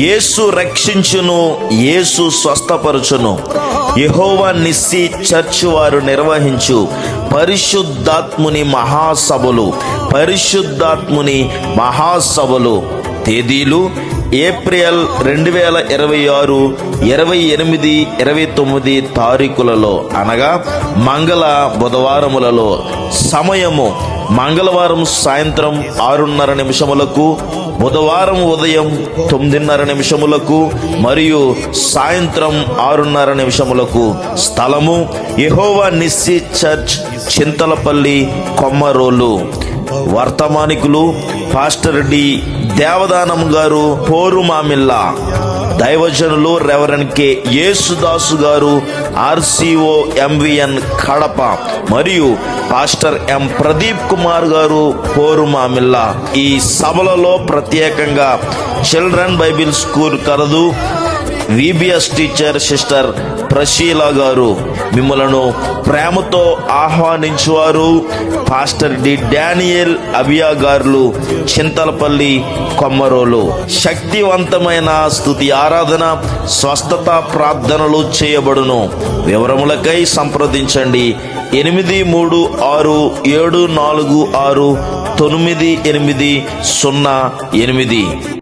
యేసు రక్షించును, యేసు స్వస్థపరచును. యెహోవా Nissi church వారు నిర్వహించు పరిశుద్ధాత్ముని మహాసభలు. తేదీలు ఏప్రిల్ 2026, 28, 29 తారీఖులలో అనగా మంగళ బుధవారములలో. సమయము మంగళవారం సాయంత్రం 6:30 బుధవారం ఉదయం 9:30 మరియు సాయంత్రం 6:30. స్థలము Jehovah Nissi church, Chintalapalli, Kommarolu. వర్తమానికులు పాస్టర్ డి దేవదానం గారు, పోరుమామిల్లా. దైవజనులు రెవరెండ్ కె యేసుదాసు గారు, RCO MVN కడప, మరియు పాస్టర్ ఎం ప్రదీప్ కుమార్ గారు, పోరుమామిల్లా. ఈ సభలలో ప్రత్యేకంగా చిల్డ్రన్ బైబిల్ స్కూల్ కలదు. VBS టీచర్ సిస్టర్ ప్రశీల గారు మిమ్మలను ప్రేమతో ఆహ్వానించువారు. పాస్టర్ డి డానియల్ అబియా గారు, చింతలపల్లి, కొమ్మరోలు. శక్తివంతమైన స్తుతి ఆరాధన, స్వస్థత ప్రార్థనలు చేయబడును. వివరములకై సంప్రదించండి 83674698008.